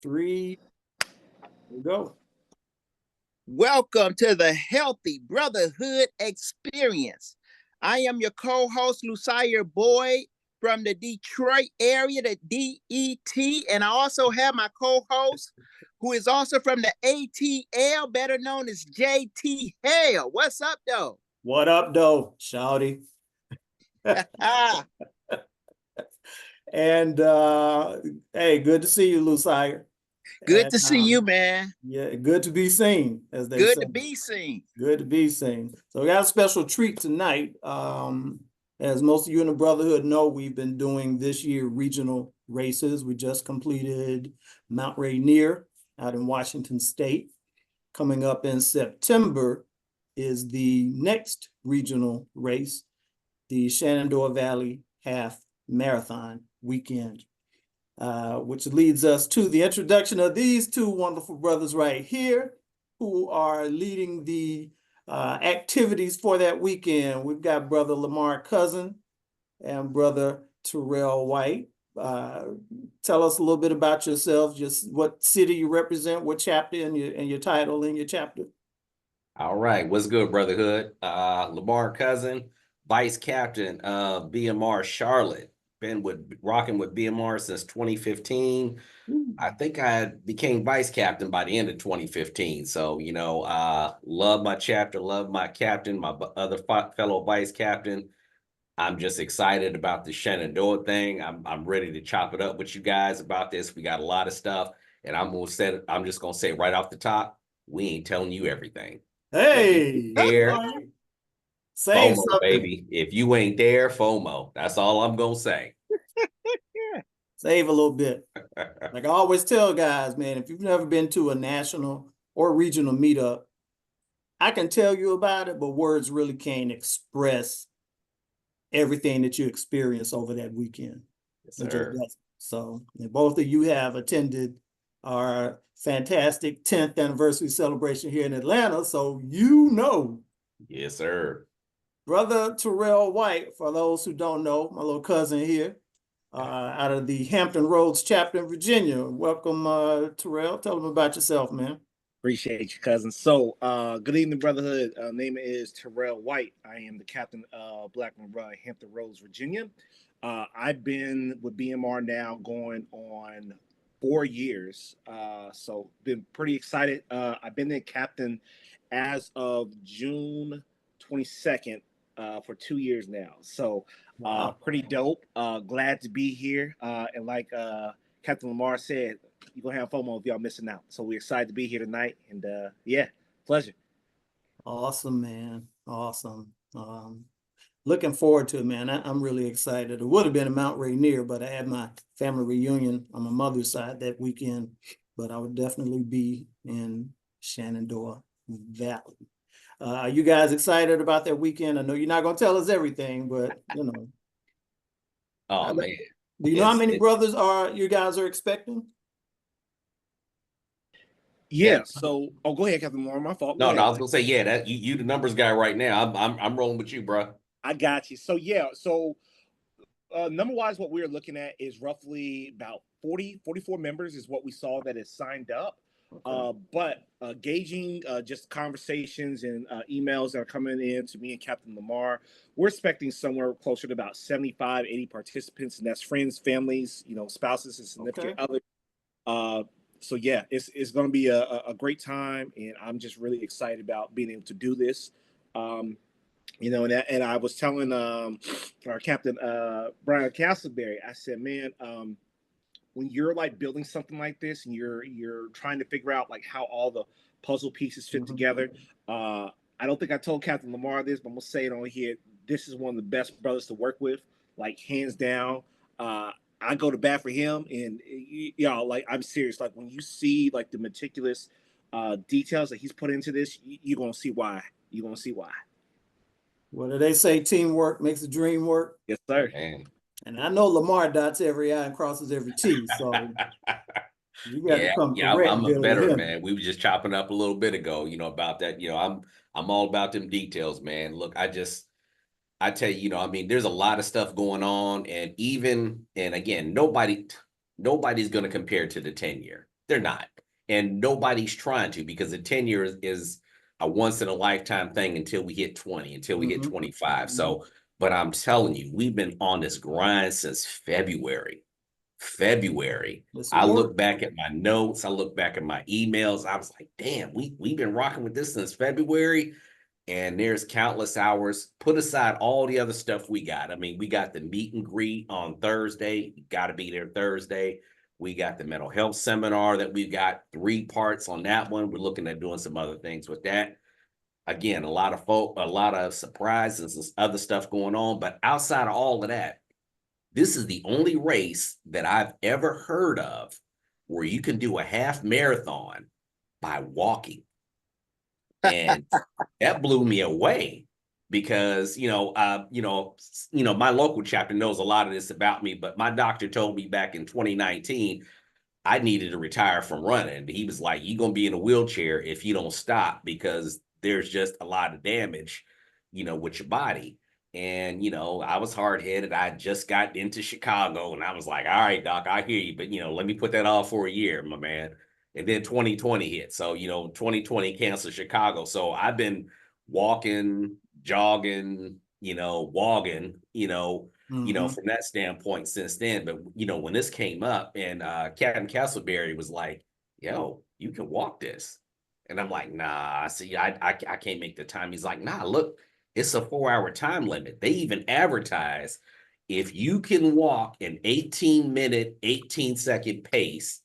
3, go. Welcome to the Healthy Brotherhood Experience. I am your co-host, Lucia Boyd from the Detroit area, the DET, and I also have my co-host, who is also from the ATL, better known as JT Hale. What's up, though? What up, though, shawty? And hey, good to see you, Lucia. Good to see you, man. Yeah, good to be seen, as they say. Good to be seen. Good to be seen. So we got a special treat tonight. As most of you in the Brotherhood know, we've been doing this year regional races. We just completed Mount Rainier out in Washington State. Coming up in September is the next regional race, the Shenandoah Valley Half Marathon weekend, which leads us to the introduction of these two wonderful brothers right here who are leading the activities for that weekend. We've got brother Lamar Cousin and brother Terrel White. Tell us a little bit about yourself, just what city you represent, what chapter, and your title in your chapter. All right, what's good, Brotherhood? Lamar Cousin, vice captain of BMR Charlotte. Been rocking with BMR since 2015. I think I became vice captain by the end of 2015. So, love my chapter, love my captain, my other fellow vice captain. I'm just excited about the Shenandoah thing. I'm ready to chop it up with you guys about this. We got a lot of stuff, and I'm just gonna say right off the top, we ain't telling you everything. Hey, there, say FOMO, something, baby. If you ain't there, FOMO. That's all I'm gonna say. Save a little bit. Like I always tell guys, man, if you've never been to a national or regional meetup, I can tell you about it, but words really can't express everything that you experience over that weekend. Yes, sir. So both of you have attended our fantastic 10th anniversary celebration here in Atlanta, so you know. Yes, sir. Brother Terrel White, for those who don't know, my little cousin here, out of the Hampton Roads chapter in Virginia. Welcome, Terrel. Tell them about yourself, man. Appreciate you, cousin. So, good evening, Brotherhood. Name is Terrel White. I am the captain of Black and Run, Hampton Roads, Virginia. I've been with BMR now going on 4 years. So, been pretty excited. I've been the captain as of June 22nd for 2 years now. So, pretty dope. Glad to be here. And like Captain Lamar said, you're going to have FOMO if y'all missing out. So we're excited to be here tonight. And yeah, pleasure. Awesome, man. Awesome. Looking forward to it, man. I'm really excited. It would have been a Mount Rainier, but I had my family reunion on my mother's side that weekend. But I would definitely be in Shenandoah Valley. Are you guys excited about that weekend? I know you're not going to tell us everything, but you know. Oh, man. Do you know how many brothers you guys are expecting? Yeah. So, go ahead, Captain Moore. My fault. No, I was gonna say, yeah, that you the numbers guy right now. I'm rolling with you, bro. I got you. So yeah. So number wise, what we're looking at is roughly about 44 members is what we saw that is signed up. Okay. But gauging just conversations and emails that are coming in to me and Captain Lamar, we're expecting somewhere closer to about 75, 80 participants, and that's friends, families, spouses, and significant others. So yeah, it's going to be a great time, and I'm just really excited about being able to do this. And I was telling our captain Brian Castleberry, I said, man, when you're like building something like this and you're trying to figure out like how all the puzzle pieces fit together, I don't think I told Captain Lamar this, but I'm gonna say it on here. This is one of the best brothers to work with, like hands down. I go to bat for him, and like I'm serious. Like when you see like the meticulous details that he's put into this, you're gonna see why. You're gonna see why. What do they say? Teamwork makes the dream work. Yes, sir. Man. And I know Lamar dots every I and crosses every T. So you got to come correct. I'm a veteran, man. We were just chopping up a little bit ago, about that. I'm all about them details, man. Look, I tell you, there's a lot of stuff going on, and again, nobody's going to compare to the 10-year. They're not. And nobody's trying to, because the 10 years is a once in a lifetime thing until we hit 20, until we hit 25. So, but I'm telling you, we've been on this grind since February. I look back at my notes, I look back at my emails. I was like, damn, we've been rocking with this since February. And there's countless hours. Put aside all the other stuff we got. I mean, we got the meet and greet on Thursday. You got to be there Thursday. We got the mental health seminar that we've got 3 parts on that one. We're looking at doing some other things with that. Again, a lot of surprises and other stuff going on. But outside of all of that, this is the only race that I've ever heard of where you can do a half marathon by walking. And that blew me away because, my local chapter knows a lot of this about me, but my doctor told me back in 2019, I needed to retire from running. He was like, you're going to be in a wheelchair if you don't stop, because there's just a lot of damage, with your body. And, I was hard headed. I just got into Chicago and I was like, all right, doc, I hear you, but, let me put that off for a year, my man. And then 2020 hit. So, 2020 canceled Chicago. So I've been walking, jogging, walking, from that standpoint since then. But, when this came up and Captain Castleberry was like, yo, you can walk this. And I'm like, nah, see, I can't make the time. He's like, nah, look, it's a 4-hour time limit. They even advertise if you can walk an 18-minute, 18-second pace,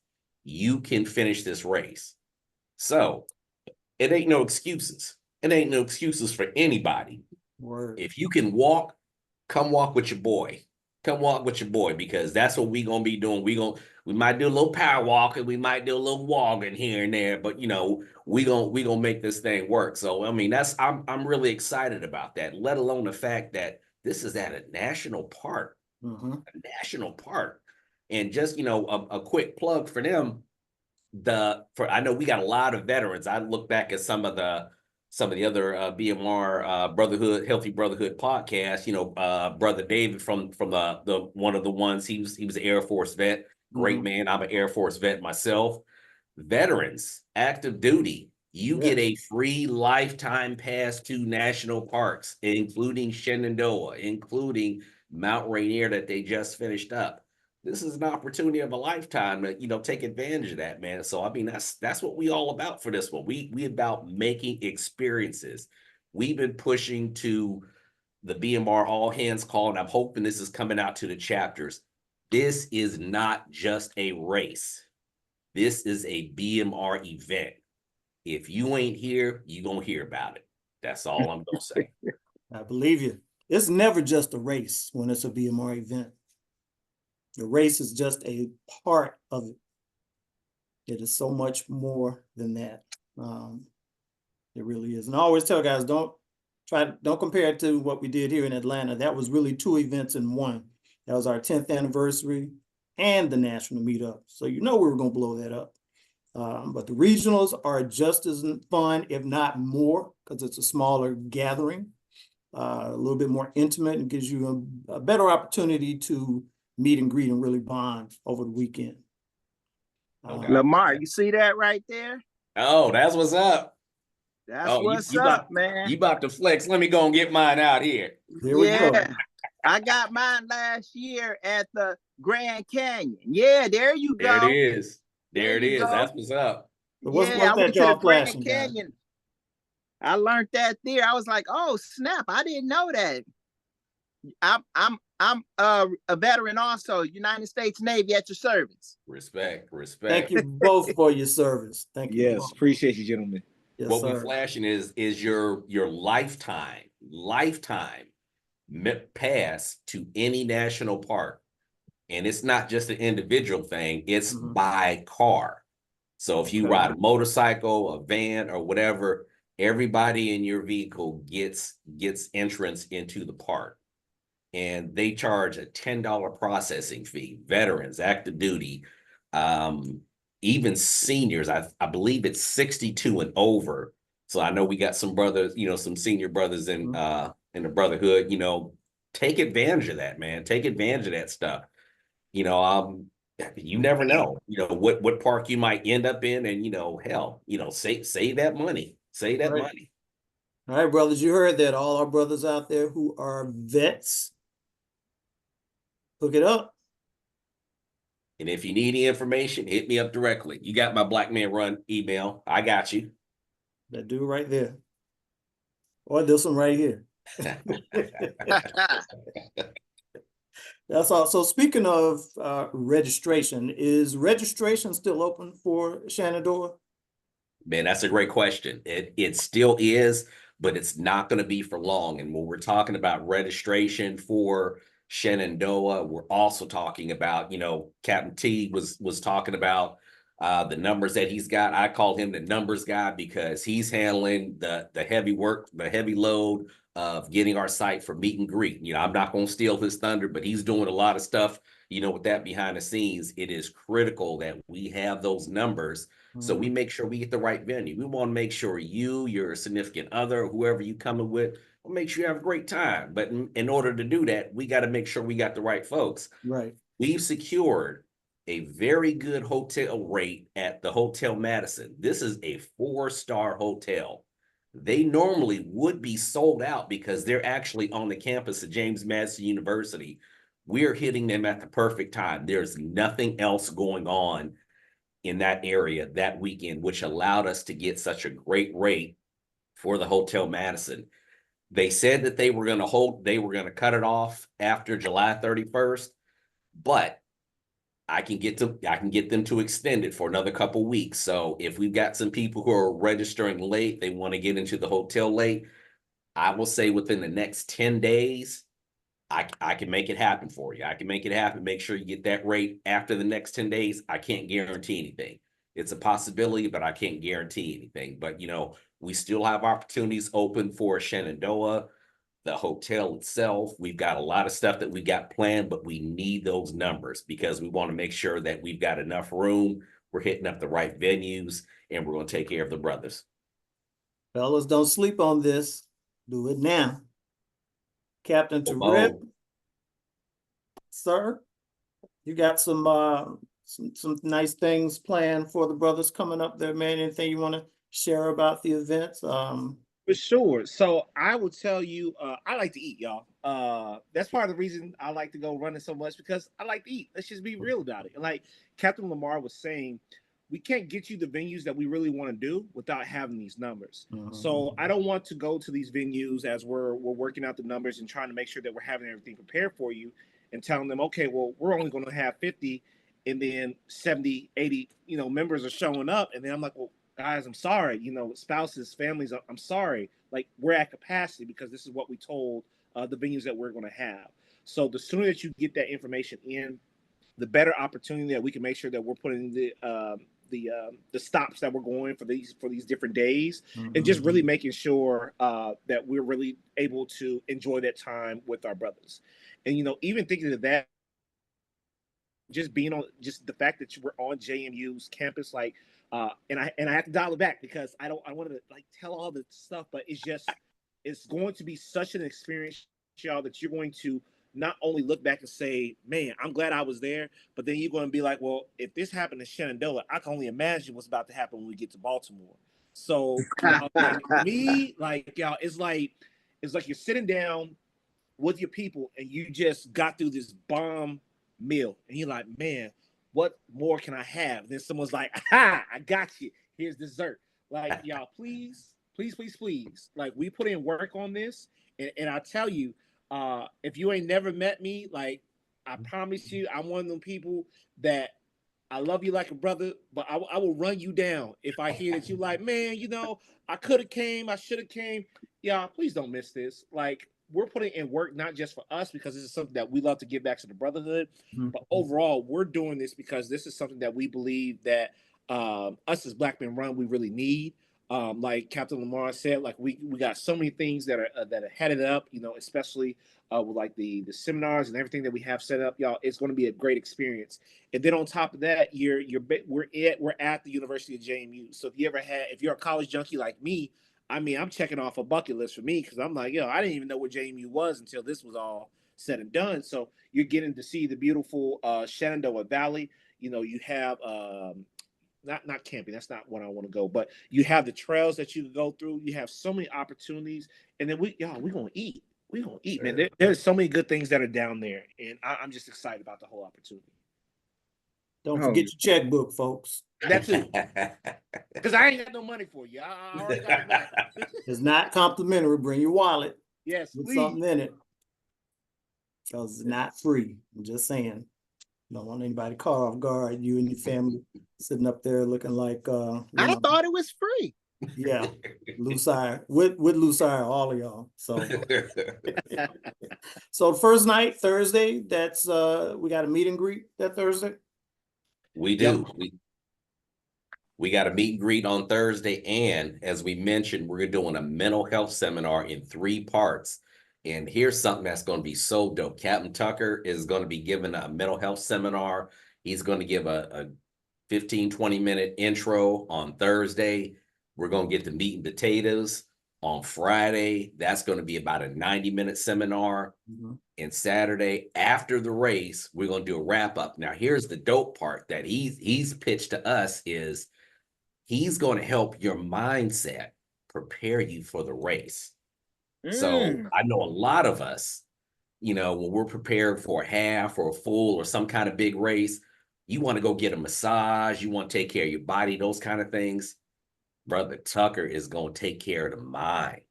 you can finish this race. So it ain't no excuses. It ain't no excuses for anybody. Word. If you can walk, come walk with your boy. Come walk with your boy, because that's what we gonna be doing. We might do a little power walking, we might do a little walking here and there, but we gonna make this thing work. So I mean, I'm really excited about that, let alone the fact that this is at a national park. A national park. And just a quick plug for them. I know we got a lot of veterans. I look back at some of the other BMR Brotherhood, Healthy Brotherhood podcast. Brother David from the one of the ones, he was an Air Force vet. Great man. I'm an Air Force vet myself. Veterans, active duty, you get a free lifetime pass to national parks, including Shenandoah, including Mount Rainier that they just finished up. This is an opportunity of a lifetime to, take advantage of that, man. So, I mean, that's what we all about for this one. We about making experiences. We've been pushing to the BMR all hands call, and I'm hoping this is coming out to the chapters. This is not just a race. This is a BMR event. If you ain't here, you're going to hear about it. That's all I'm going to say. I believe you. It's never just a race when it's a BMR event. The race is just a part of it. It is so much more than that. It really is. And I always tell guys, don't compare it to what we did here in Atlanta. That was really 2 events in one. That was our 10th anniversary and the national meetup. So we were going to blow that up. But the regionals are just as fun, if not more, because it's a smaller gathering, a little bit more intimate, and gives you a better opportunity to meet and greet and really bond over the weekend. Lamar, you see that right there? Oh, that's what's up. That's what's up, man. You about to flex. Let me go and get mine out here. There we go. I got mine last year at the Grand Canyon. Yeah, there you go. There it is. There it is. Go. That's what's up. I went to the Grand Canyon. I learned that there. I was like, oh snap! I didn't know that. I'm a veteran also, United States Navy, at your service. Respect. Thank you both for your service. Thank you. Yes, appreciate you, gentlemen. Yes, what sir. we're flashing is your lifetime pass to any national park. And it's not just an individual thing, it's by car. So if you ride a motorcycle, a van, or whatever, everybody in your vehicle gets entrance into the park. And they charge a $10 processing fee. Veterans, active duty, even seniors. I believe it's 62 and over. So I know we got some brothers, some senior brothers in the Brotherhood. Take advantage of that, man. Take advantage of that stuff. You never know, what park you might end up in, and hell, save that money. Save that Right. money. All right, brothers, you heard that. All our brothers out there who are vets, hook it up. And if you need any information, hit me up directly. You got my Black Man Run email. I got you. That dude right there. Or this one right here. That's all. So speaking of registration, is registration still open for Shenandoah? Man, that's a great question. It still is, but it's not going to be for long. And when we're talking about registration for Shenandoah, we're also talking about, Captain T was talking about the numbers that he's got. I call him the numbers guy because he's handling the heavy work, the heavy load of getting our site for meet and greet. I'm not going to steal his thunder, but he's doing a lot of stuff, with that behind the scenes. It is critical that we have those numbers. So we make sure we get the right venue. We want to make sure you, your significant other, whoever you coming with, will make sure you have a great time. But in order to do that, we got to make sure we got the right folks. Right. We've secured a very good hotel rate at the Hotel Madison. This is a 4-star hotel. They normally would be sold out because they're actually on the campus of James Madison University. We're hitting them at the perfect time. There's nothing else going on in that area that weekend, which allowed us to get such a great rate for the Hotel Madison. They said that they were going to cut it off after July 31st, but I can get them to extend it for another couple weeks. So if we've got some people who are registering late, they want to get into the hotel late, I will say within the next 10 days, I can make it happen for you. I can make it happen. Make sure you get that rate after the next 10 days. I can't guarantee anything. It's a possibility, but I can't guarantee anything. But, we still have opportunities open for Shenandoah, the hotel itself. We've got a lot of stuff that we got planned, but we need those numbers because we want to make sure that we've got enough room. We're hitting up the right venues, and we're going to take care of the brothers. Fellas, don't sleep on this. Do it now. Captain Terrel, sir, you got some nice things planned for the brothers coming up there, man. Anything you want to share about the events? For sure. So I will tell you, I like to eat, y'all. That's part of the reason I like to go running so much because I like to eat. Let's just be real about it. Like Captain Lamar was saying, we can't get you the venues that we really want to do without having these numbers. So I don't want to go to these venues as we're working out the numbers and trying to make sure that we're having everything prepared for you and telling them, okay, well, we're only going to have 50 and then 70, 80, members are showing up. And then I'm like, well, guys, I'm sorry, spouses, families, I'm sorry. Like we're at capacity because this is what we told the venues that we're going to have. So the sooner that you get that information in, the better opportunity that we can make sure that we're putting the stops that we're going for these different days, and just really making sure that we're really able to enjoy that time with our brothers. And even thinking of that, just being on just the fact that we're on JMU's campus, like and I have to dial it back because I want to like tell all the stuff, but it's going to be such an experience, y'all, that you're going to not only look back and say, man, I'm glad I was there, but then you're going to be like, well, if this happened in Shenandoah, I can only imagine what's about to happen when we get to Baltimore. So me, like y'all, it's like you're sitting down with your people and you just got through this bomb meal and you're like, man, what more can I have? And then someone's like, aha, I got you. Here's dessert. Like, y'all, please, please, please, please. Like, we put in work on this. And I tell you, if you ain't never met me, like, I promise you, I'm one of them people that I love you like a brother, but I will run you down if I hear that you like, man, I could have came, I should have came. Y'all, please don't miss this. Like, we're putting in work not just for us because this is something that we love to give back to the brotherhood, but overall, we're doing this because this is something that we believe that us as Black Men Run, we really need. Like Captain Lamar said, like we got so many things that are headed up, especially with like the seminars and everything that we have set up, y'all. It's going to be a great experience. And then on top of that, we're at the University of JMU. So if you're a college junkie like me, I mean, I'm checking off a bucket list for me because I'm like, yo, I didn't even know what JMU was until this was all said and done. So you're getting to see the beautiful Shenandoah Valley. You have not camping. That's not what I want to go. But you have the trails that you can go through. You have so many opportunities, and then we're gonna eat. We're gonna eat, man. There's so many good things that are down there, and I'm just excited about the whole opportunity. Don't Oh. forget your checkbook, folks. That too, because I ain't got no money for you. I already got it back. It's not complimentary. Bring your wallet Yes, with please. something in it. Because it's not free. I'm just saying. Don't want anybody caught off guard. You and your family sitting up there looking like I thought it was free. yeah, Lucire with Lucire, all of y'all. So so the first night, Thursday, that's we got a meet and greet that Thursday. We do. We got a meet and greet on Thursday. And as we mentioned, we're doing a mental health seminar in 3 parts. And here's something that's going to be so dope. Captain Tucker is going to be giving a mental health seminar. He's going to give a 15, 20-minute intro on Thursday. We're going to get the meat and potatoes on Friday. That's going to be about a 90-minute seminar. Mm-hmm. And Saturday after the race, we're going to do a wrap up. Now, here's the dope part that he's pitched to us is he's going to help your mindset prepare you for the race. So I know a lot of us, when we're prepared for a half or a full or some kind of big race, you want to go get a massage, you want to take care of your body, those kind of things. Brother Tucker is going to take care of the mind.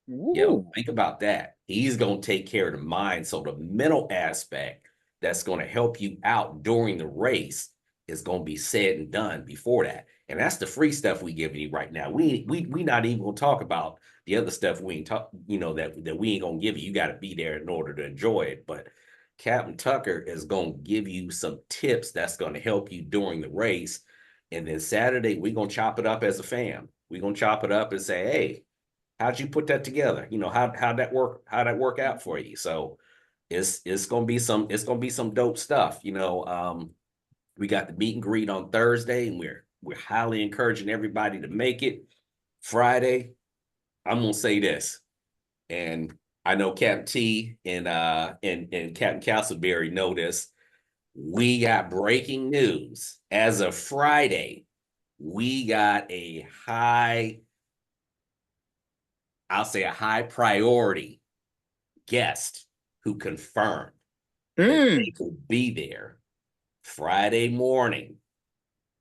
Think about that. He's going to take care of the mind. So the mental aspect that's going to help you out during the race is going to be said and done before that. And that's the free stuff we giving you right now. We not even going to talk about the other stuff we ain't talk, that we ain't going to give you. You got to be there in order to enjoy it. But Captain Tucker is going to give you some tips that's going to help you during the race. And then Saturday, we're going to chop it up as a fam. We're going to chop it up and say, hey, how'd you put that together? How'd that work out for you? So it's gonna be some dope stuff. We got the meet and greet on Thursday, and we're highly encouraging everybody to make it. Friday, I'm gonna say this, and I know Captain T and Captain Castleberry know this. We got breaking news. As of Friday, we got I'll say a high priority guest who confirmed that they will be there Friday morning,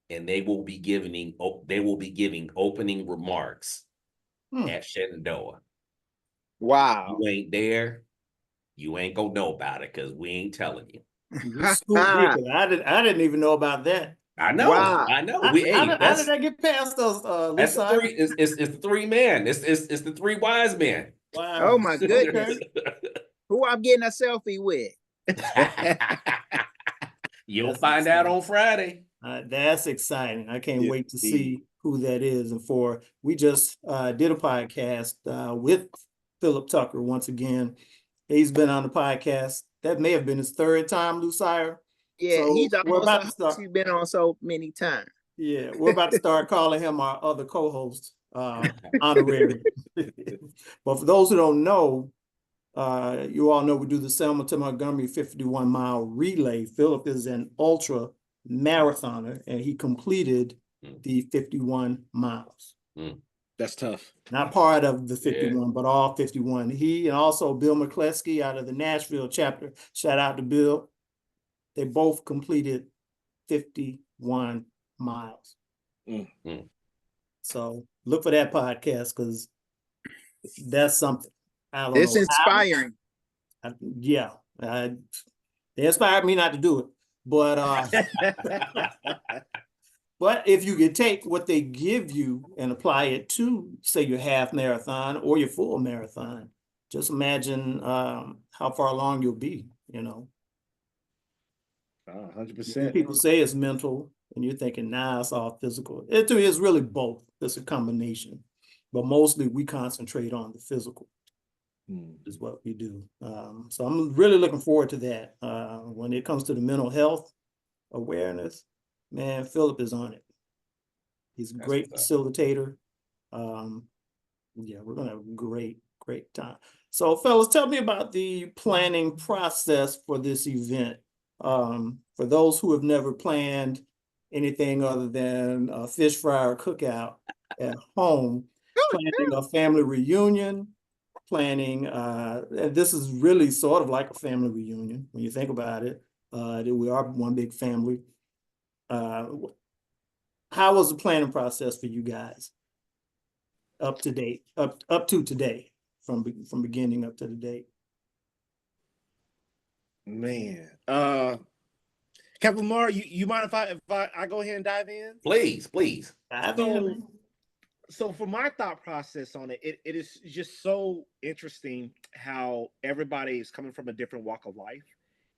and they will be giving opening remarks at Shenandoah. Wow. You ain't there, you ain't gonna know about it because we ain't telling you. I didn't even know about that. I know. Wow. I know. How did I get past those? That's the 3. It's the 3 men. It's the 3 wise men. Wow. Oh my goodness. Who I'm getting a selfie with? You'll find out on Friday. That's exciting. I can't wait to see who that is. And we just did a podcast with Philip Tucker once again. He's been on the podcast. That may have been his 3rd time, Lucire. Yeah, so he's about to start. He's been on so many times. Yeah, we're about to start calling him our other co-host, honorary. But for those who don't know, you all know we do the Selma to Montgomery 51-mile relay. Philip is an ultra marathoner, and he completed the 51 miles. That's tough. Not part of the 51, but all 51. He and also Bill McCleskey out of the Nashville chapter. Shout out to Bill. They both completed 51 miles. So look for that podcast because that's something. It's inspiring. They inspired me not to do it, but but if you could take what they give you and apply it to, say, your half marathon or your full marathon, just imagine how far along you'll be. 100%. People say it's mental, and you're thinking, nah, it's all physical. It is really both. It's a combination, but mostly we concentrate on the physical. Is what we do. So I'm really looking forward to that. When it comes to the mental health awareness, man, Philip is on it. He's a great facilitator. We're gonna have a great time. So fellas, tell me about the planning process for this event. For those who have never planned anything other than a fish fry or cookout at home, planning a family reunion, planning, and this is really sort of like a family reunion when you think about it, that we are one big family. How was the planning process for you guys up to date, up to today, from beginning up to the date? Man, Captain Lamar, you mind if I go ahead and dive in? Please, please. Dive in, So, man. so for my thought process on it, it is just so interesting how everybody is coming from a different walk of life.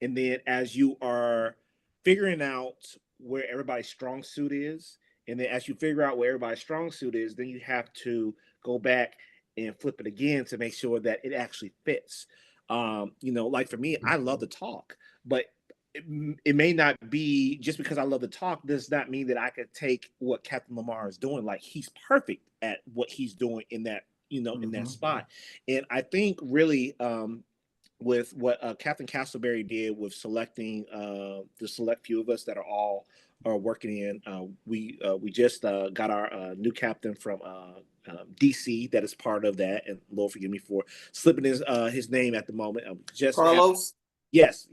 And then as you are figuring out where everybody's strong suit is, and then as you figure out where everybody's strong suit is, then you have to go back and flip it again to make sure that it actually fits. Like for me, I love to talk, but it may not be just because I love to talk does not mean that I could take what Captain Lamar is doing. Like he's perfect at what he's doing in that, in that spot. And I think really with what Captain Castleberry did with selecting the select few of us that are working in, we just got our new captain from DC that is part of that, and Lord forgive me for slipping his name at the moment. Carlos? Yes.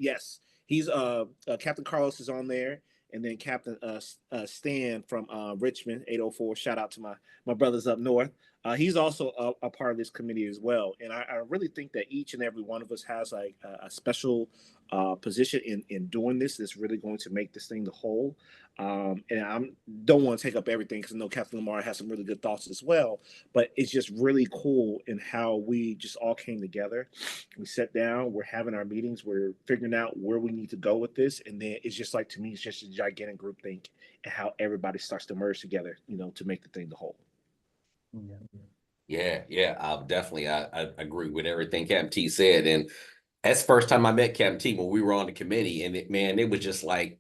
He's Captain Carlos is on there, and then Captain Stan from Richmond 804. Shout out to my brothers up north. He's also a part of this committee as well, and I really think that each and every one of us has like a special position in doing this. That's really going to make this thing the whole. And I don't want to take up everything because I know Captain Lamar has some really good thoughts as well. But it's just really cool in how we just all came together. We sat down, we're having our meetings, we're figuring out where we need to go with this, and then it's just like to me, it's just a gigantic group think and how everybody starts to merge together, to make the thing the whole. Yeah, I agree with everything Captain T said. And that's the first time I met Captain T when we were on the committee. And it was just like,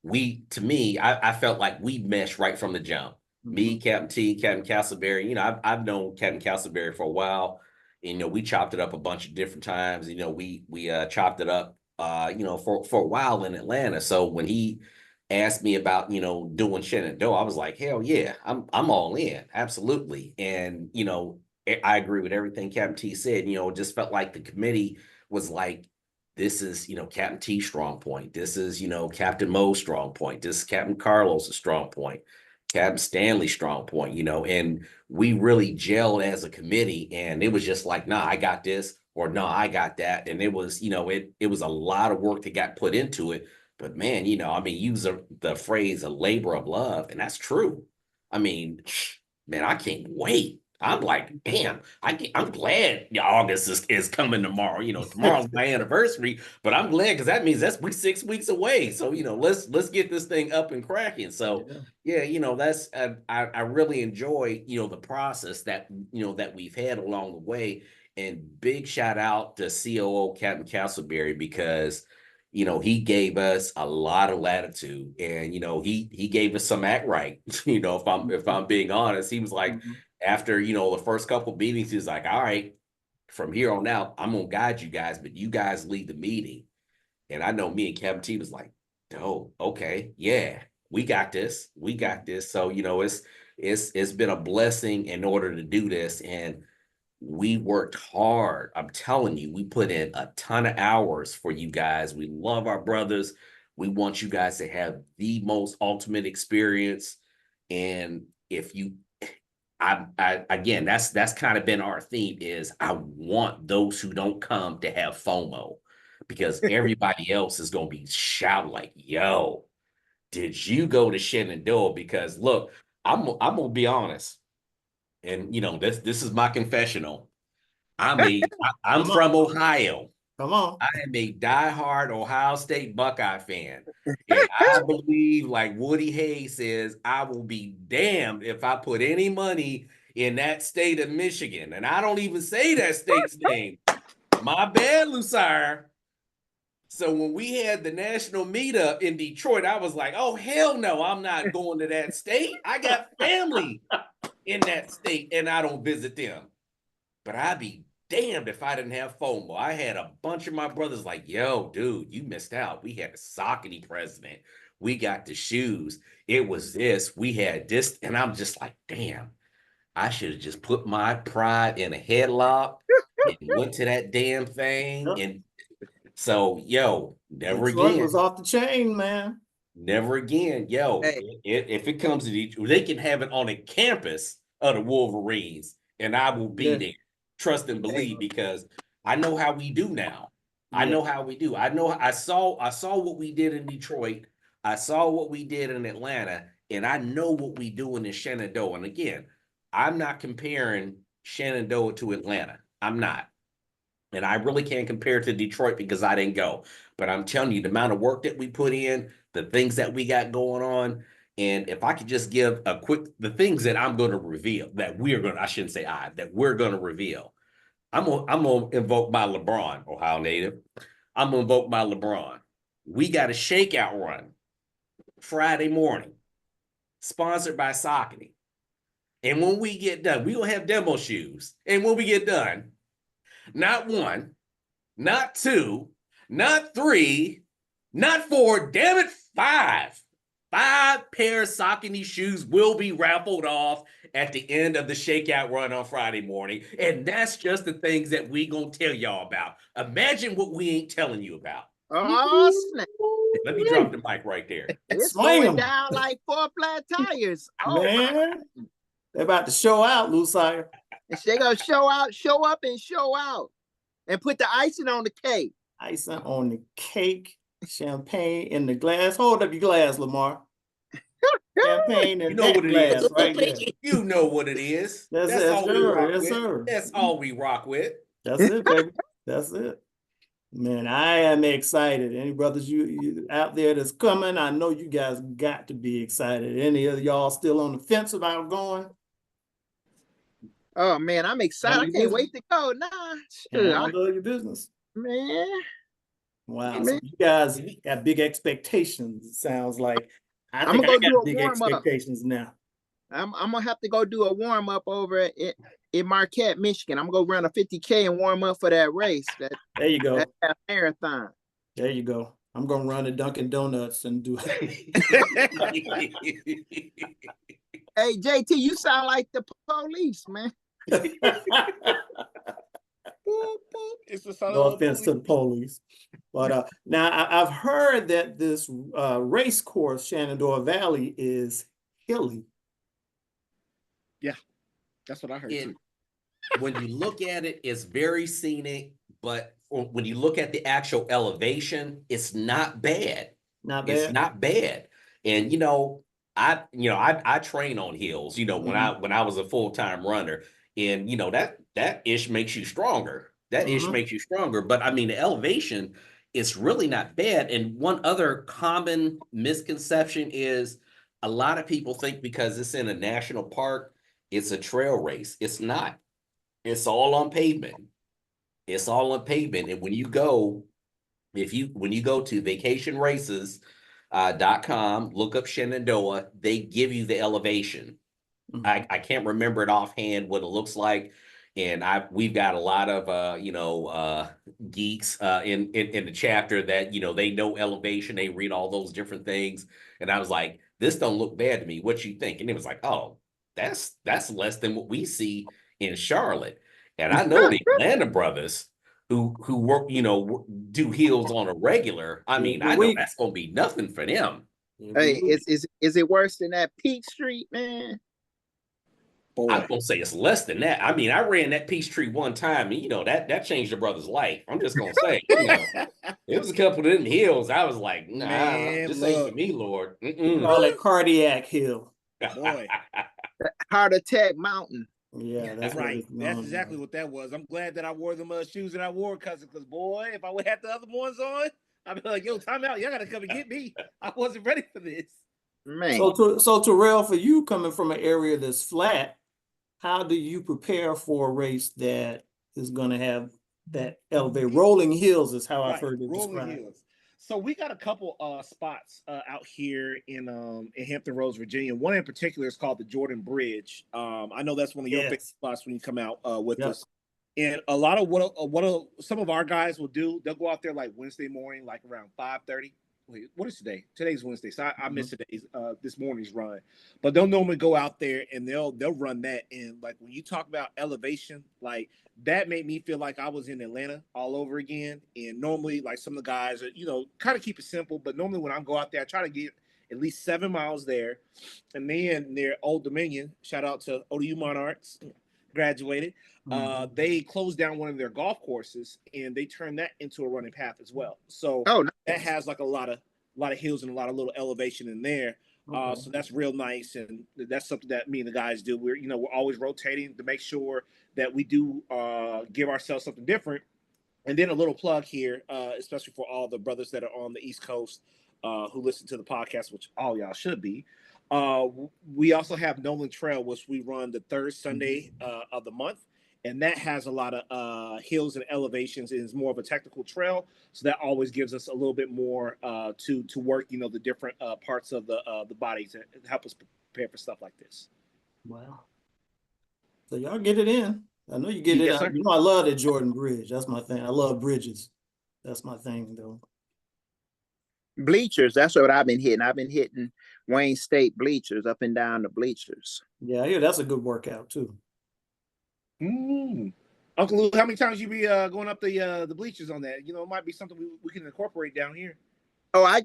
I felt like we meshed right from the jump. Me, Captain T, Captain Castleberry. I've known Captain Castleberry for a while. We chopped it up a bunch of different times. We chopped it up for a while in Atlanta. So when he asked me about doing Shenandoah, I was like, hell yeah, I'm all in, absolutely. And I agree with everything Captain T said. It just felt like the committee was like, this is, Captain T's strong point. This is, Captain Mo's strong point. This is Captain Carlos' strong point. Captain Stanley's strong point, and we really gelled as a committee. And it was just like, nah, I got this, or no, I got that. And it was, it was a lot of work that got put into it. But man, use the phrase a labor of love, and that's true. I mean, man, I can't wait. I'm like, damn, I'm glad August is coming tomorrow. Tomorrow's my anniversary, but I'm glad because that means that's 6 weeks away. So, let's get this thing up and cracking. So, yeah, that's I really enjoy, the process that we've had along the way. And big shout out to COO Captain Castleberry because he gave us a lot of latitude, and he gave us some act right. If I'm being honest, he was like, after the first couple of meetings, he's like, all right, from here on out, I'm gonna guide you guys, but you guys lead the meeting. And I know me and Captain T was like, oh, okay, yeah, we got this. So it's been a blessing in order to do this. And we worked hard. I'm telling you, we put in a ton of hours for you guys. We love our brothers. We want you guys to have the most ultimate experience. And if you, again, that's kind of been our theme is I want those who don't come to have FOMO because everybody else is going to be shouting like, yo, did you go to Shenandoah? Because look, I'm going to be honest. And this is my confessional. I'm from Ohio. Come on. I am a diehard Ohio State Buckeye fan. And I believe, like Woody Hayes says, I will be damned if I put any money in that state of Michigan. And I don't even say that state's name. My bad, Lucire. So when we had the national meetup in Detroit, I was like, oh, hell no, I'm not going to that state. I got family in that state and I don't visit them. But I'd be damned if I didn't have FOMO. I had a bunch of my brothers like, yo, dude, you missed out. We had the Saucony president. We got the shoes. It was this. We had this. And I'm just like, damn, I should have just put my pride in a headlock and went to that damn thing. Yep. And so, yo, never Detroit again. was off the chain, man. Never again. Yo, Hey. if it comes to Detroit, they can have it on a campus of the Wolverines, and I will be Yeah. there. Trust and believe, because I know how we do now. I Yeah. know how we do. I know I saw what we did in Detroit. I saw what we did in Atlanta, and I know what we doing in Shenandoah. And again, I'm not comparing Shenandoah to Atlanta. I'm not. And I really can't compare it to Detroit because I didn't go. But I'm telling you, the amount of work that we put in, the things that we got going on, and if I could just give a quick, the things that I'm going to reveal, that we're going to, I shouldn't say that we're going to reveal. I'm gonna invoke my LeBron, Ohio native. I'm gonna invoke my LeBron. We got a shakeout run Friday morning, sponsored by Saucony. And when we get done, we gonna have demo shoes. And when we get done, not one, not two, not three, not four, damn it, five. 5 pair of Saucony shoes will be raffled off at the end of the shakeout run on Friday morning. And that's just the things that we gonna tell y'all about. Imagine what we ain't telling you about. Oh, snap. Let me drop the mic right there. It's Swing going 'em. down like 4 flat tires. Oh, Man, they're about to show out, Lucifer. They gonna show up and show out. And put the icing on the cake. Icing on the cake, champagne in the glass. Hold up your glass, Lamar. Champagne in You know that what it glass is. right there. You know what it is. That's That's it, all we sir. rock Yes, with. sir. That's all we rock with. That's it, baby. That's it. Man, I am excited. Any brothers you out there that's coming, I know you guys got to be excited. Any of y'all still on the fence about going? Oh man, I'm excited. I can't wait to go. Nah, sure. Handle your business. Man, Wow. Man. So you guys got big expectations, it sounds like. I I'm think gonna I go do got a big warm-up. expectations now. I'm gonna have to go do a warm up over in Marquette, Michigan. I'm gonna go run a 50K and warm up for that race. There you go. That half marathon. There you go. I'm gonna run to Dunkin' Donuts and do Hey JT, you sound like the police, man. It's the son No of offense to the police. But now I've heard that this race course, Shenandoah Valley, is hilly. That's what I heard too. When you look at it, it's very scenic, but when you look at the actual elevation, it's not bad. Not bad. It's not bad. And I train on hills, when I was a full-time runner, and that ish makes you stronger. That ish makes you stronger. But I mean, the elevation is really not bad. And one other common misconception is a lot of people think because it's in a national park, it's a trail race. It's not. It's all on pavement. It's all on pavement. And when you go to vacationraces.com, look up Shenandoah, they give you the elevation. I can't remember it offhand what it looks like. And we've got a lot of geeks in the chapter that they know elevation, they read all those different things. And I was like, this don't look bad to me. What you think? And it was like, oh, that's less than what we see in Charlotte. And I know the Atlanta brothers who work, do heels on a regular. I mean, I know that's gonna be nothing for them. Hey, is it worse than that Peachtree, man? Boy. I'm gonna say it's less than that. I mean, I ran that Peachtree one time, and that changed the brother's life. I'm just gonna say, it was a couple of them hills. I was like, nah, Man, this ain't for me, Lord. Call it Cardiac Hill. Boy. Heart Attack Mountain. Yeah, that's Right. That's exactly what that was. I'm glad that I wore them shoes that I wore, because boy, if I would have the other ones on, I'd be like, yo, time out. Y'all gotta come and get me. I wasn't ready for this. Man. So Terrell, for you coming from an area that's flat, how do you prepare for a race that is going to have that elevated? Rolling hills is how I've heard it described. Hills. So we got a couple spots out here in Hampton Roads, Virginia. One in particular is called the Jordan Bridge. I know that's one of your favorite spots when you come out with us. And a lot of what some of our guys will do, they'll go out there like Wednesday morning, like around 5:30. Wait, what is today? Today's Wednesday, so I missed today's this morning's run. But they'll normally go out there and they'll run that. And like when you talk about elevation, like that made me feel like I was in Atlanta all over again. And normally, like some of the guys are, kind of keep it simple. But normally when I go out there, I try to get at least 7 miles there. And then near Old Dominion, shout out to ODU Monarchs, graduated. They closed down one of their golf courses and they turned that into a running path as well. So that has like a lot of hills and a lot of little elevation in there. So that's real nice, and that's something that me and the guys do. We're always rotating to make sure that we do give ourselves something different. And then a little plug here, especially for all the brothers that are on the East Coast who listen to the podcast, which all y'all should be. We also have Nolan Trail, which we run the third Sunday of the month. And that has a lot of hills and elevations, and is more of a technical trail. So that always gives us a little bit more to work, the different parts of the body to help us prepare for stuff like this. Wow. So y'all get it in. I know you get it. Yes, sir. I love that Jordan Bridge. That's my thing. I love bridges. That's my thing, though. Bleachers, that's what I've been hitting. I've been hitting Wayne State bleachers, up and down the bleachers. Yeah, I hear that's a good workout too. Uncle Lou, how many times you be going up the bleachers on that? It might be something we can incorporate down here. Oh,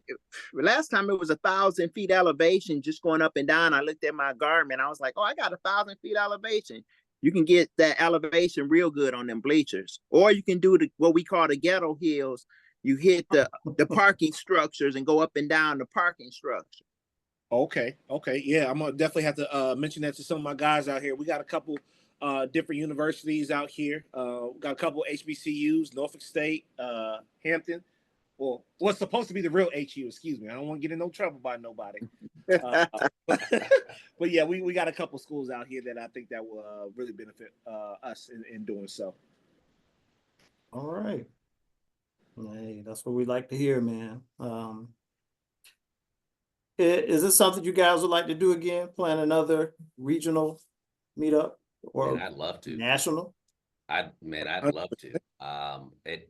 last time it was 1,000 feet elevation, just going up and down. I looked at my Garmin. I was like, oh, I got 1,000 feet elevation. You can get that elevation real good on them bleachers. Or you can do what we call the ghetto hills. You hit the parking structures and go up and down the parking structure. Okay. Yeah, I'm gonna definitely have to mention that to some of my guys out here. We got a couple different universities out here. We got a couple HBCUs, Norfolk State, Hampton. Well, what's supposed to be the real HU, excuse me. I don't want to get in no trouble by nobody. But yeah, we got a couple schools out here that I think that will really benefit us in doing so. All right. Hey, that's what we like to hear, man. Is this something you guys would like to do again? Plan another regional meetup or I'd love to. National? I'd love to.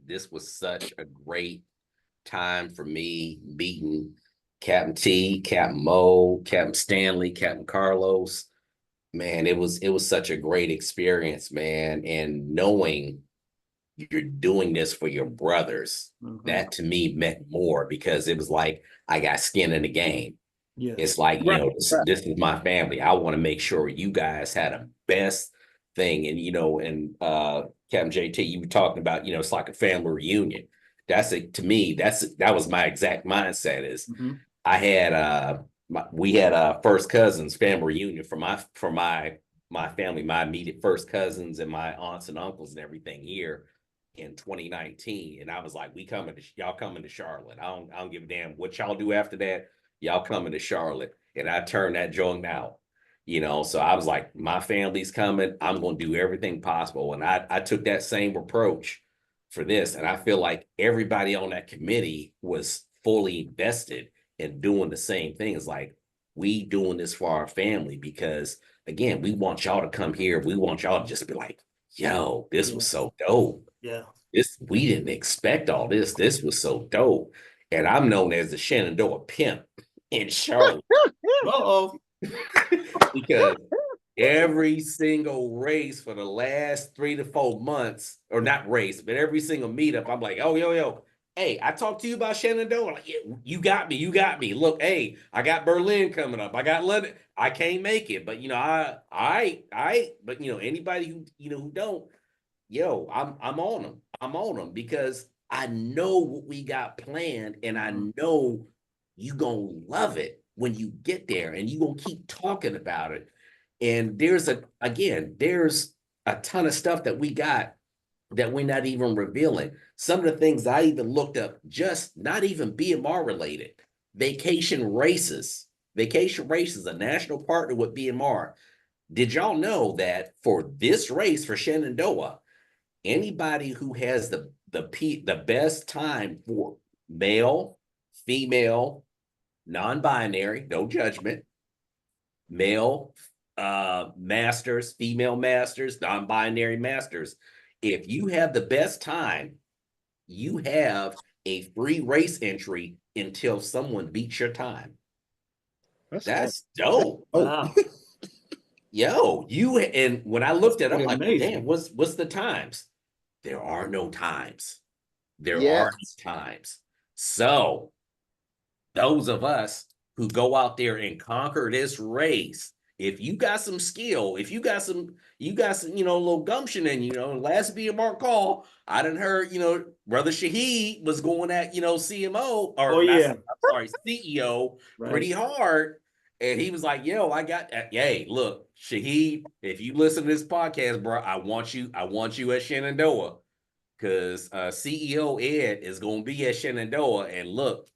This was such a great time for me meeting Captain T, Captain Mo, Captain Stanley, Captain Carlos. Man, it was such a great experience, man. And knowing you're doing this for your brothers, that to me meant more, because it was like I got skin in the game. Yeah. It's like, this is my family. I want to make sure you guys had a best thing. And Captain JT, you were talking about, it's like a family reunion. To me, that was my exact mindset. Is I had we had first cousins family reunion for my family, my immediate first cousins and my aunts and uncles and everything here in 2019. And I was like, y'all coming to Charlotte. I don't give a damn what y'all do after that. Y'all coming to Charlotte. And I turned that joint out, so I was like, my family's coming. I'm going to do everything possible. And I took that same approach for this. And I feel like everybody on that committee was fully invested in doing the same thing. It's like, we doing this for our family, because again, we want y'all to come here. We want y'all to just be like, yo, this was so dope. Yeah. We didn't expect all this. This was so dope. And I'm known as the Shenandoah pimp in Charlotte. Because every single race for the last 3 to 4 months, or not race, but every single meetup, I'm like, oh, yo, hey, I talked to you about Shenandoah. Like, yeah, you got me. Look, hey, I got Berlin coming up. I got London. I can't make it, but but anybody who don't, I'm on them. I'm on them, because I know what we got planned, and I know you gonna love it when you get there, and you gonna keep talking about it. And there's a ton of stuff that we got that we're not even revealing. Some of the things I even looked up, just not even BMR related. Vacation Races, a national partner with BMR. Did y'all know that for this race for Shenandoah, anybody who has the best time for male, female, non-binary, no judgment, male masters, female masters, non-binary masters, If you have the best time, you have a free race entry until someone beats your time. That's dope. Wow. Yo, and when I looked at it, I'm Pretty like, well, amazing. damn, what's the times? There are no times. There Yes. are no times. So those of us who go out there and conquer this race, if you got some skill, if you got some, little gumption in, last BMR call, I done heard, Brother Shaheed was going at, CMO or Oh, not, yeah. I'm sorry, CEO pretty Right. hard. And he was like, yo, I got, hey, look, Shaheed, if you listen to this podcast, bro, I want you at Shenandoah because CEO Ed is going to be at Shenandoah. And look,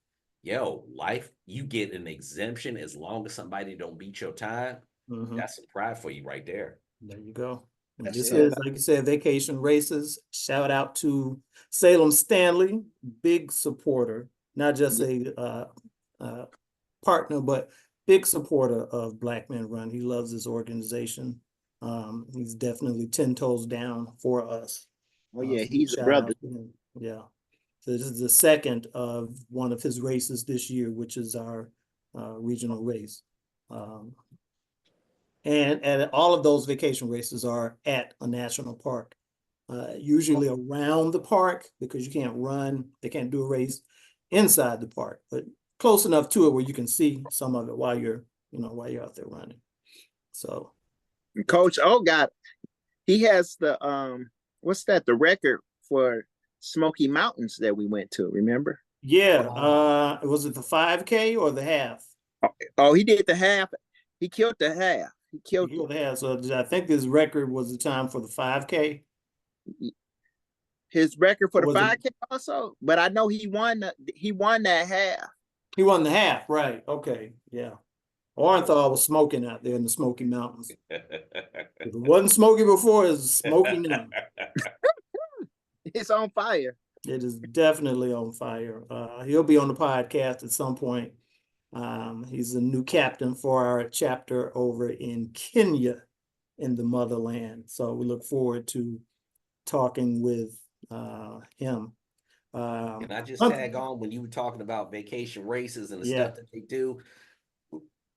yo, life, you get an exemption as long as somebody don't beat your time. Mhm. That's some pride for you right there. There you go. And That's this it. is, like you said, Vacation Races. Shout out to Salem Stanley, big supporter, not just a partner, but big supporter of Black Men Run. He loves this organization. He's definitely 10 toes down for us. Oh yeah, So he's a shout brother. out to him. Yeah. So this is the second of one of his races this year, which is our regional race. And all of those vacation races are at a national park, usually around the park because you can't run, they can't do a race inside the park, but close enough to it where you can see some of it while you're out there running. So Coach O he has the what's that? The record for Smoky Mountains that we went to, remember? yeah, Wow. was it the 5K or the half? Oh, he did the half. He killed the half. He killed The it. half. So I think his record was the time for the 5K. His record for Or the was it? 5K also, but I know he won that half. He won the half, right? Okay, yeah. Orenthal was smoking out there in the Smoky Mountains. If it wasn't smoky before, it's smoky now. It's on fire. It is definitely on fire. He'll be on the podcast at some point. He's a new captain for our chapter over in Kenya in the motherland. So we look forward to talking with him. Can I just tag on when you were talking about vacation races and the Yeah. stuff that they do?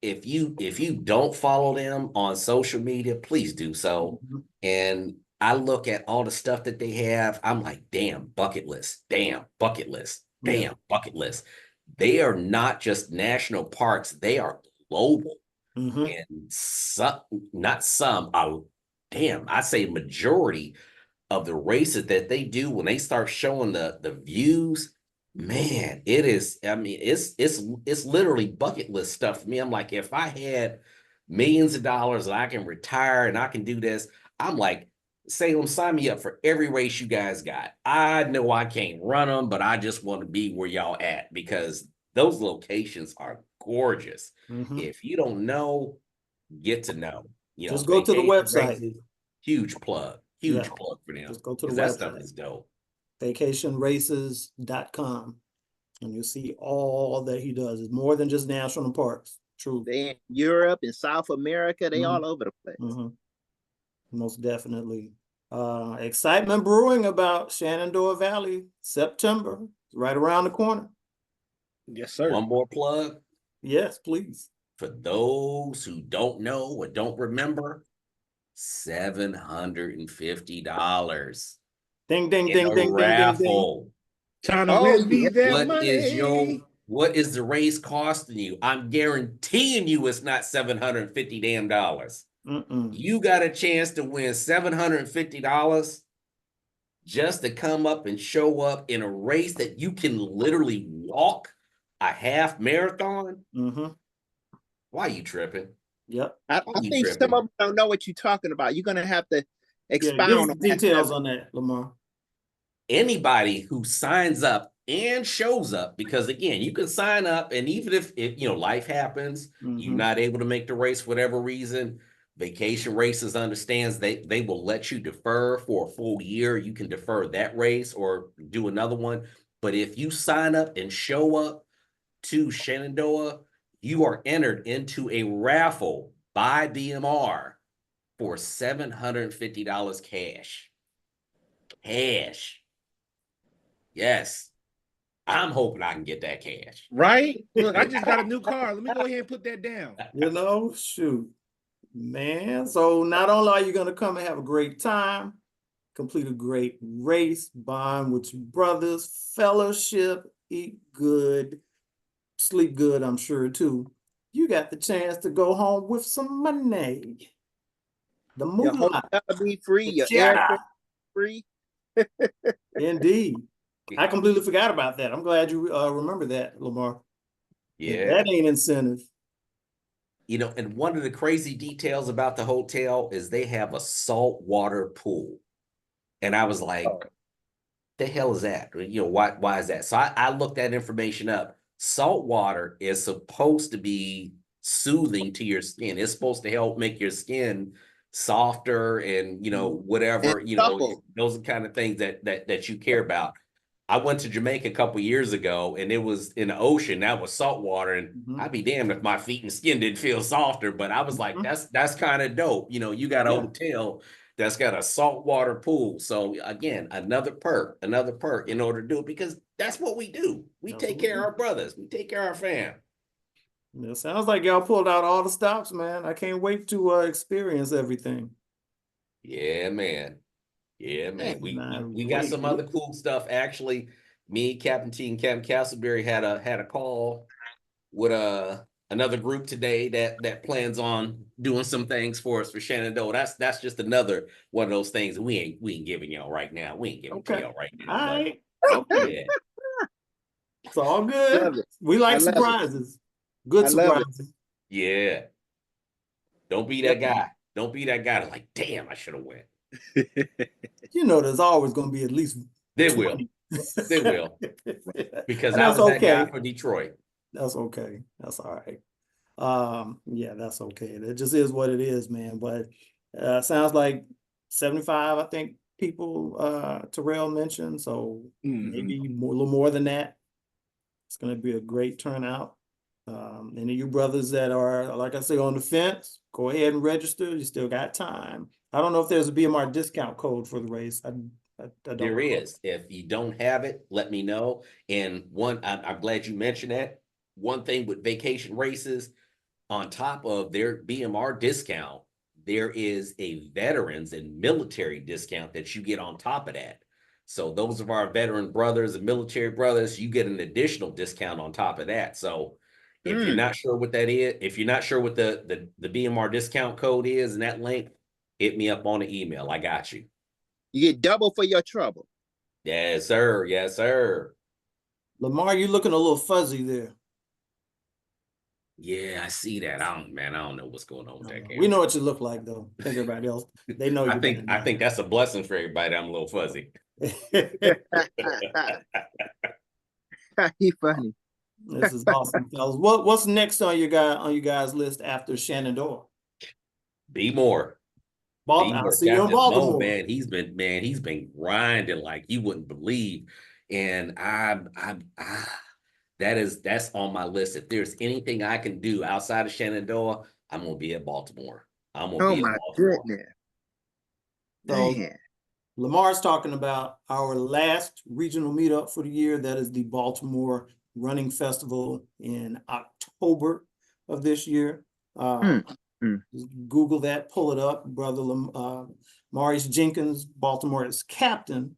If you don't follow them on social media, please do so. Mhm. And I look at all the stuff that they have. I'm like, damn, bucket list, damn, bucket list, Yeah. damn, bucket list. They are not just national parks, they are global. Mhm. And some, not some, damn, I say majority of the races that they do when they start showing the views, man, it is, I mean, it's literally bucket list stuff for me. I'm like, if I had millions of dollars and I can retire and I can do this, I'm like, Salem, sign me up for every race you guys got. I know I can't run them, but I just want to be where y'all at because those locations are gorgeous. Mhm. If you don't know, get to know. Just go to the vacation website. races, huge plug for them Just go to the because that stuff website. is dope. Vacationraces.com. And you'll see all that he does. It's more than just national parks. True. They in Europe and South America, they all over the place. Most definitely. Excitement brewing about Shenandoah Valley, September, right around the corner. Yes, sir. One more plug. Yes, please. For those who don't know or don't remember, $750 Ding, ding, in ding, a ding, ding, ding, ding. raffle. Trying to Oh, win me that money. What is the race costing you? I'm guaranteeing you it's not $750 damn dollars. You got a chance to win $750 just to come up and show up in a race that you can literally walk a half marathon. Why are you tripping? Yep. I think some of them don't know what you're talking about. You're gonna have to expound on details on that, Lamar. Anybody who signs up and shows up, because again, you can sign up, and even if life happens, you're not able to make the race for whatever reason, Vacation Races understands they will let you defer for a full year. You can defer that race or do another one. But if you sign up and show up to Shenandoah, you are entered into a raffle by BMR for $750 cash. Cash. Yes. I'm hoping I can get that cash. Right? Look, I just got a new car. Let me go ahead and put that down. You know, shoot, man. So not only are you going to come and have a great time, complete a great race, bond with your brothers, fellowship, eat good, sleep good, I'm sure too. You got the chance to go home with some money. The Your moolah, hotel be free, the your cheddar. airfare free. Indeed. I completely forgot about that. I'm glad you remember that, Lamar. Yeah. That ain't incentive. You know, and one of the crazy details about the hotel is they have a saltwater pool. And I was like, the hell is that? You know, why is that? So I looked that information up. Salt water is supposed to be soothing to your skin. It's supposed to help make your skin softer and, you know, whatever, And you know, supple. those are the kind of things that you care about. I went to Jamaica a couple years ago and it was in the ocean, that was salt water. And I'd be damned if my feet and skin didn't feel softer, but I was like, that's kind of dope. You know, you got a hotel that's got a saltwater pool. So again, another perk in order to do it, because that's what we do. We take care of our brothers. We take care of our fam. It sounds like y'all pulled out all the stops, man. I can't wait to experience everything. Yeah, man. Yeah, man. We got some other cool stuff. Actually, me, Captain T, and Captain Castleberry had a call with another group today that plans on doing some things for us for Shenandoah. That's just another one of those things that we ain't giving y'all right now. We ain't giving to y'all right now. All But right. Okay. yeah. It's all good. Love it. We like I love it. surprises. Good I love it. surprises. Yeah. Don't be that guy. Don't be that guy that's like, damn, I should have went. You know, there's always going to be at least They 20. They will. Because And I that's was that guy okay. for Detroit. That's okay. That's all right. Yeah, that's okay. It just is what it is, man. But sounds like 75, I think, people Terrell mentioned. So maybe more, a little more than that. It's going to be a great turnout. Any of you brothers that are, like I say, on the fence, go ahead and register. You still got time. I don't know if there's a BMR discount code for the race. I don't There know. is. If you don't have it, let me know. And I'm glad you mentioned that. One thing with vacation races, on top of their BMR discount, there is a veterans and military discount that you get on top of that. So those of our veteran brothers and military brothers, you get an additional discount on top of that. So if you're not sure what that is, if you're not sure what the BMR discount code is and that link, hit me up on the email. I got you. You get double for your trouble. Yes, sir. Yes, sir. Lamar, you're looking a little fuzzy there. Yeah, I see that. I don't know what's going on with that camera. We know what you look like, though. I think everybody else, they know you. I think that's a blessing for everybody. I'm a little fuzzy. He funny. This is awesome, fellas. What's next on your guys' list after Shenandoah? Be more. I'll see you in Baltimore. Mo, man, he's been grinding like you wouldn't believe. And that's on my list. If there's anything I can do outside of Shenandoah, I'm gonna be at Baltimore. I'm gonna be at Baltimore. Goodness. So Man. Lamar's talking about our last regional meetup for the year. That is the Baltimore Running Festival in October of this year. Google that, pull it up. Brother Maurice Jenkins, Baltimore as captain,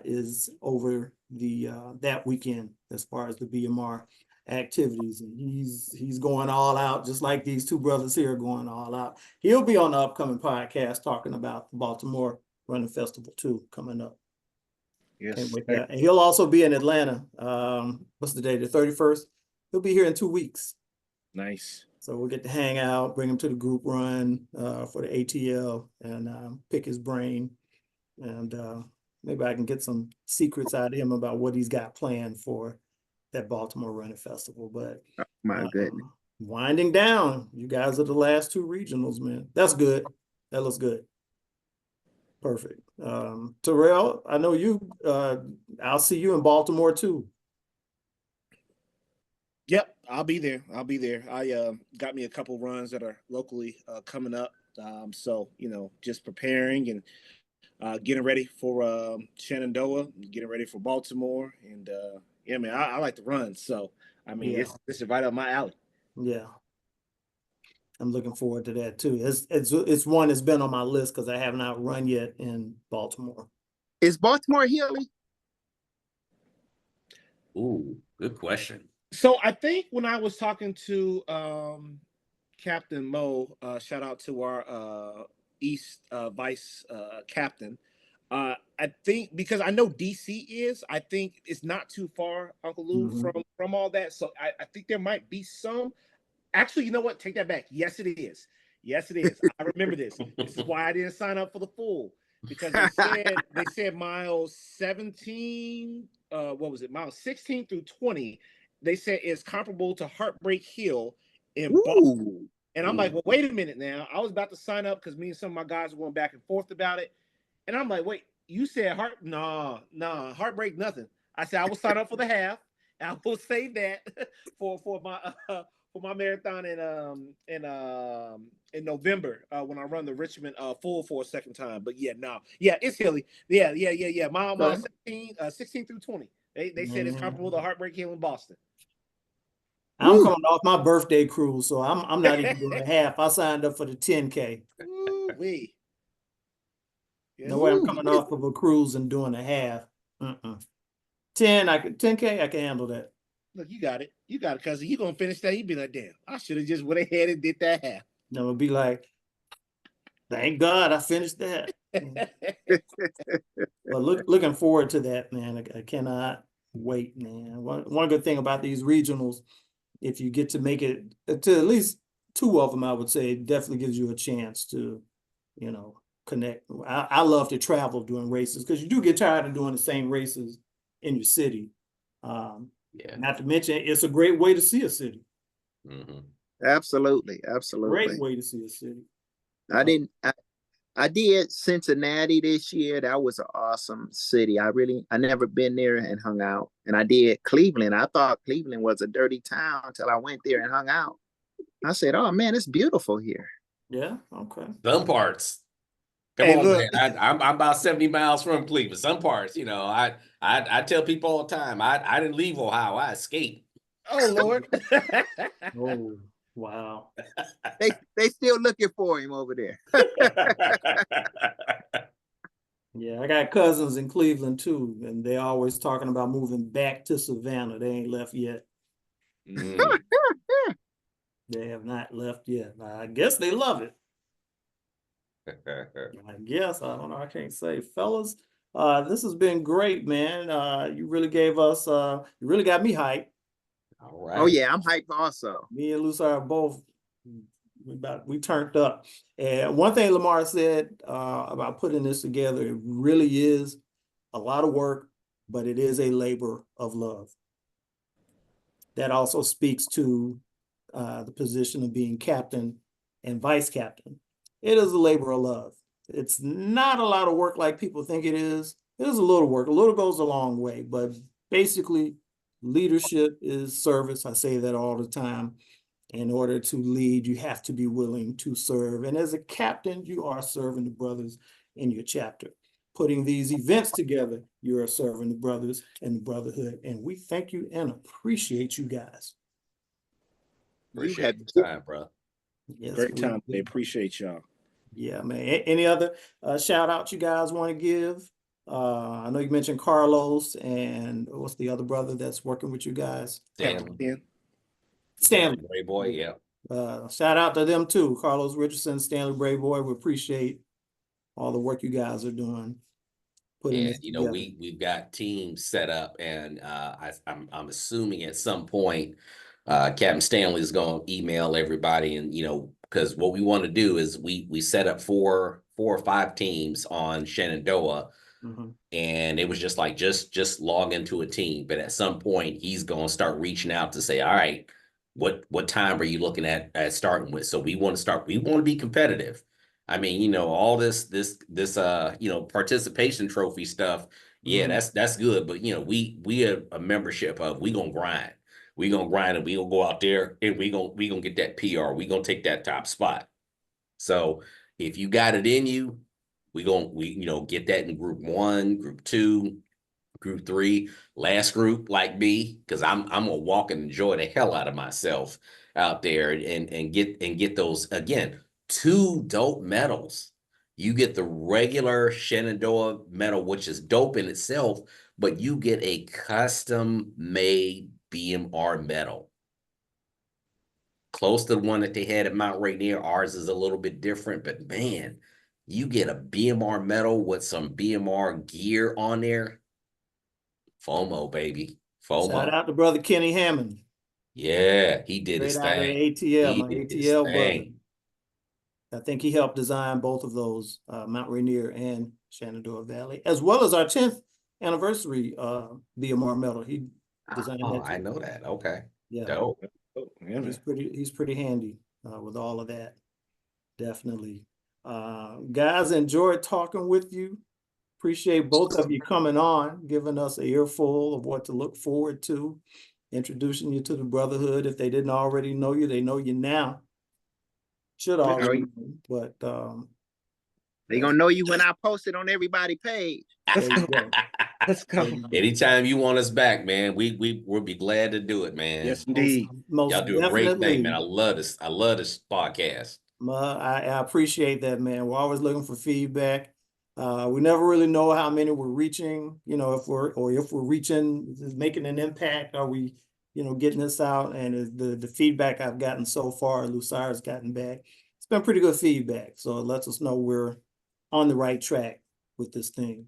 is over the that weekend as far as the BMR activities, and he's going all out, just like these two brothers here are going all out. He'll be on the upcoming podcast talking about the Baltimore Running Festival too, coming up. Yes. And he'll also be in Atlanta. What's the day? The 31st. He'll be here in 2 weeks. Nice. So we'll get to hang out, bring him to the group run for the ATL, and pick his brain. And maybe I can get some secrets out of him about what he's got planned for that Baltimore Running Festival. But My goodness. winding down, you guys are the last two regionals, man. That's good. That looks good. Perfect. Terrell, I know you. I'll see you in Baltimore too. Yep, I'll be there. I got me a couple runs that are locally coming up. So just preparing and getting ready for Shenandoah, getting ready for Baltimore, and yeah, man, I like to run, so I mean, Yeah. this is right up my alley. Yeah. I'm looking forward to that too. It's one that's been on my list because I have not run yet in Baltimore. Is Baltimore hilly? Ooh, good question. So I think when I was talking to Captain Mo, shout out to our East Vice Captain. I think because I know DC is, I think it's not too far, Uncle Lou, Mhm. from all that. So I think there might be some. Actually, you know what? Take that back. Yes, it is. Yes, it is. I remember this. This is why I didn't sign up for the full because they said miles 17. What was it? Miles 16 through 20. They said it's comparable to Heartbreak Hill in Boston. Ooh. And I'm like, well, wait a minute now. I was about to sign up because me and some of my guys were going back and forth about it. And I'm like, wait, you said heartbreak, nothing. I said I will sign up for the half. And I will save that for my marathon in November when I run the Richmond full for a second time. But yeah, no, yeah, it's hilly. Yeah. Mile Okay. 16 through 20. They said it's Man. comparable to Heartbreak Hill in Boston. I'm Woo. coming off my birthday cruise, so I'm not even doing a half. I signed up for the 10K. Woo-wee. Yes. No way I'm Woo. coming off of a cruise and doing a half. 10K, I can handle that. Look, you got it. You got it, cousin. You gonna finish that? You be like, damn, I should have just went ahead and did that half. No, it'll be like, thank God I finished that. But looking forward to that, man. I cannot wait, man. One good thing about these regionals, if you get to make it to at least two of them, I would say it definitely gives you a chance to, connect. I love to travel during races because you do get tired of doing the same races in your city. Yeah. Not to mention, it's a great way to see a city. Mm-hmm. Absolutely. Great way to see a city. I did Cincinnati this year. That was an awesome city. I never been there and hung out. And I did Cleveland. I thought Cleveland was a dirty town until I went there and hung out. I said, oh man, it's beautiful here. Yeah, okay. Some parts. Come Hey, on, look. man. I'm about 70 miles from Cleveland. Some parts, I tell people all the time, I didn't leave Ohio. I escaped. Oh Lord. Oh, wow. They still looking for him over there. Yeah, I got cousins in Cleveland too, and they always talking about moving back to Savannah. They ain't left yet. They have not left yet. I guess they love it. I guess. I don't know. I can't say. Fellas, this has been great, man. You really gave us, you really got me hyped. All right. Oh yeah, I'm hyped also. Me and Lucy are both, we turned up. And one thing Lamar said about putting this together, it really is a lot of work, but it is a labor of love. That also speaks to the position of being captain and vice captain. It is a labor of love. It's not a lot of work like people think it is. It is a little work. A little goes a long way, but basically leadership is service. I say that all the time. In order to lead, you have to be willing to serve. And as a captain, you are serving the brothers in your chapter. Putting these events together, you are serving the brothers and the brotherhood. And we thank you and appreciate you guys. Appreciate the time, bro. Yes, Great time. They appreciate y'all. Yeah, man. Any other shout out you guys want to give? I know you mentioned Carlos and what's the other brother that's working with you guys? Stanley. Great boy, yeah. Shout out to them too, Carlos Richardson, Stanley Brayboy. We appreciate all the work you guys are doing. Putting this together. We've got teams set up, and I'm assuming at some point, Captain Stanley is going to email everybody, and because what we want to do is we set up four or five teams on Shenandoah. And it was just like just log into a team, but at some point he's going to start reaching out to say, all right, what time are you looking at starting with? So we want to be competitive. I mean, all this participation trophy stuff. Yeah, that's good. But we have a membership of we gonna grind. We gonna grind and we gonna go out there and we gonna get that PR. We gonna take that top spot. So if you got it in you, We get that in group 1, group 2, group 3, last group like me, because I'm gonna walk and enjoy the hell out of myself out there and get those again 2 dope medals. You get the regular Shenandoah medal, which is dope in itself, but you get a custom made BMR medal. Close to the one that they had at Mount Rainier. Ours is a little bit different, but man, you get a BMR medal with some BMR gear on there. FOMO, baby. Shout FOMO. out to brother Kenny Hammond. Yeah, he did his Straight out of the thing. ATL, He my did his ATL brother. thing. I think he helped design both of those, Mount Rainier and Shenandoah Valley, as well as our 10th anniversary BMR medal. He designed Oh, that I too. know that. Okay. Yeah, Dope. Oh, yeah, man. he's pretty handy with all of that. Definitely. Guys, enjoyed talking with you. Appreciate both of you coming on, giving us an earful of what to look forward to, introducing you to the Brotherhood. If they didn't already know you, they know you now. Should already know, but They gonna know you when I post it on everybody's page. there you go. Let's go. There you go. Anytime you want us back, man, we'll be glad to do it, man. Yes, indeed. Most Y'all do a great thing, definitely. man. I love this podcast. I appreciate that, man. We're always looking for feedback. We never really know how many we're reaching, if we're reaching, making an impact. Are we, getting this out? And the feedback I've gotten so far, Lucire's gotten back. It's been pretty good feedback. So it lets us know we're on the right track with this thing.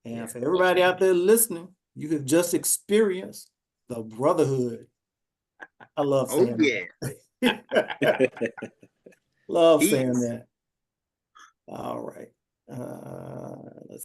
And Yeah. for everybody out there listening, you have just experienced the Brotherhood. I love saying that. Love saying that. All right. Let's